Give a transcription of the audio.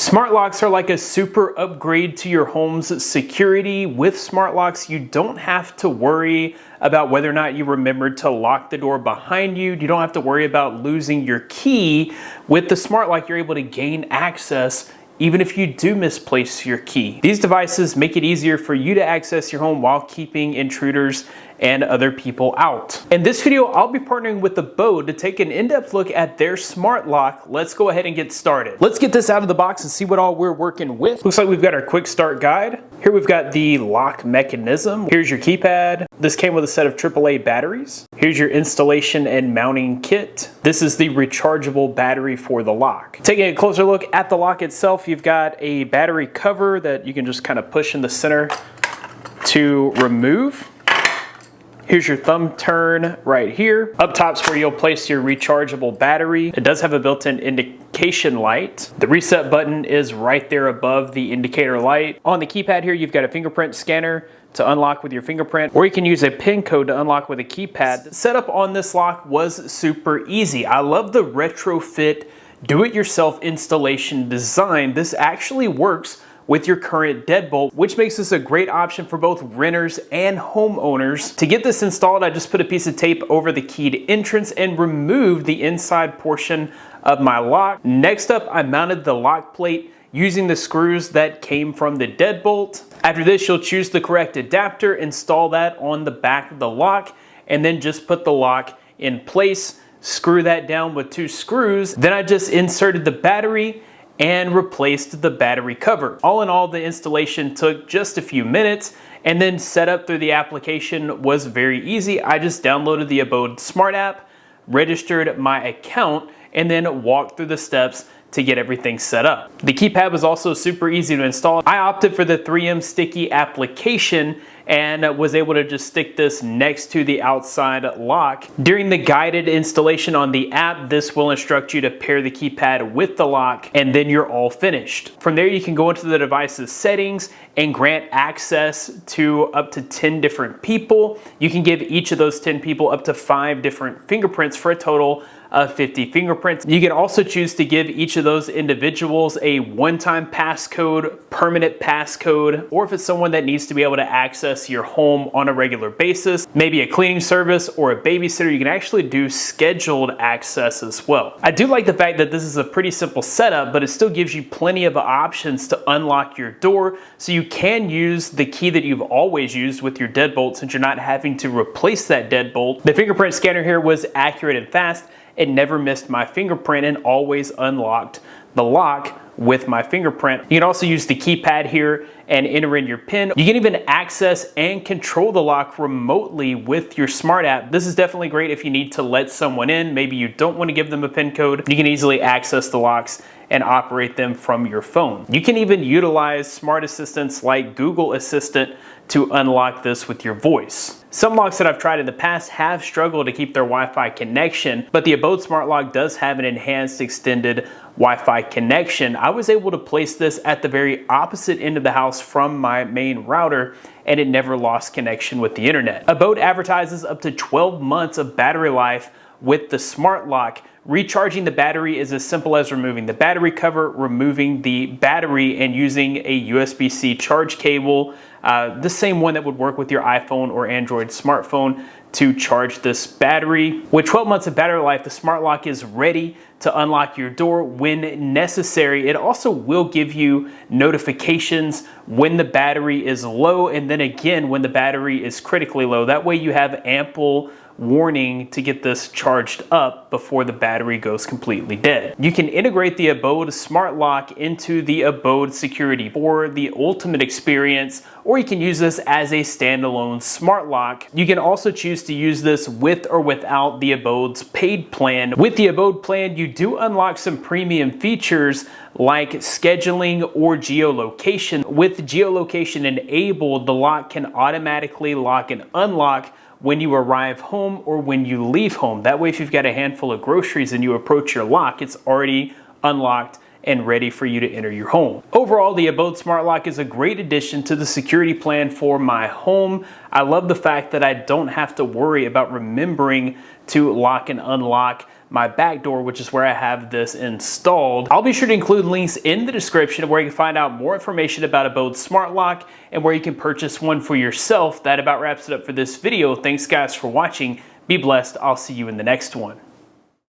Smart locks are like a super upgrade to your home's security. With smart locks, you don't have to worry about whether or not you remembered to lock the door behind you. You don't have to worry about losing your key. With the smart lock, you're able to gain access even if you do misplace your key. These devices make it easier for you to access your home while keeping intruders and other people out. In this video, I'll be partnering with Abode to take an in-depth look at their smart lock. Let's go ahead and get started. Let's get this out of the box and see what all we're working with. Looks like we've got our quick start guide. Here we've got the lock mechanism. Here's your keypad. This came with a set of AAA batteries. Here's your installation and mounting kit. This is the rechargeable battery for the lock. Taking a closer look at the lock itself, you've got a battery cover that you can just kind of push in the center to remove. Here's your thumb turn right here. Up top's where you'll place your rechargeable battery. It does have a built-in indication light. The reset button is right there above the indicator light. On the keypad here, you've got a fingerprint scanner to unlock with your fingerprint, or you can use a PIN code to unlock with a keypad. The setup on this lock was super easy. I love the retrofit do-it-yourself installation design. This actually works with your current deadbolt, which makes this a great option for both renters and homeowners. To get this installed, I just put a piece of tape over the keyed entrance and removed the inside portion of my lock. Next up, I mounted the lock plate using the screws that came from the deadbolt. After this, you'll choose the correct adapter, install that on the back of the lock, and then just put the lock in place. Screw that down with 2 screws. Then I just inserted the battery and replaced the battery cover. All in all, the installation took just a few minutes, and then setup through the application was very easy. I just downloaded the Abode Smart app, registered my account, and then walked through the steps to get everything set up. The keypad was also super easy to install. I opted for the 3M sticky application and was able to just stick this next to the outside lock. During the guided installation on the app, this will instruct you to pair the keypad with the lock, and then you're all finished. From there, you can go into the device's settings and grant access to up to 10 different people. You can give each of those 10 people up to 5 different fingerprints for a total of 50 fingerprints. You can also choose to give each of those individuals a one-time passcode, permanent passcode, or if it's someone that needs to be able to access your home on a regular basis, maybe a cleaning service or a babysitter, you can actually do scheduled access as well. I do like the fact that this is a pretty simple setup, but it still gives you plenty of options to unlock your door, so you can use the key that you've always used with your deadbolt since you're not having to replace that deadbolt. The fingerprint scanner here was accurate and fast. It never missed my fingerprint and always unlocked the lock with my fingerprint. You can also use the keypad here and enter in your PIN. You can even access and control the lock remotely with your smart app. This is definitely great if you need to let someone in. Maybe you don't want to give them a PIN code. You can easily access the locks and operate them from your phone. You can even utilize smart assistants like Google Assistant to unlock this with your voice. Some locks that I've tried in the past have struggled to keep their Wi-Fi connection, but the Abode Smart Lock does have an enhanced extended Wi-Fi connection. I was able to place this at the very opposite end of the house from my main router, and it never lost connection with the internet. Abode advertises up to 12 months of battery life with the Smart Lock. Recharging the battery is as simple as removing the battery cover, removing the battery, and using a USB-C charge cable, the same one that would work with your iPhone or Android smartphone, to charge this battery. With 12 months of battery life, the Smart Lock is ready to unlock your door when necessary. It also will give you notifications when the battery is low, and then again when the battery is critically low. That way you have ample warning to get this charged up before the battery goes completely dead. You can integrate the Abode Smart Lock into the Abode security for the ultimate experience, or you can use this as a standalone smart lock. You can also choose to use this with or without the Abode's paid plan. With the Abode plan, you do unlock some premium features like scheduling or geolocation. With geolocation enabled, the lock can automatically lock and unlock when you arrive home or when you leave home. That way, if you've got a handful of groceries and you approach your lock, it's already unlocked and ready for you to enter your home. Overall, the Abode Smart Lock is a great addition to the security plan for my home. I love the fact that I don't have to worry about remembering to lock and unlock my back door, which is where I have this installed. I'll be sure to include links in the description where you can find out more information about Abode Smart Lock and where you can purchase one for yourself. That about wraps it up for this video. Thanks guys for watching. Be blessed. I'll see you in the next one.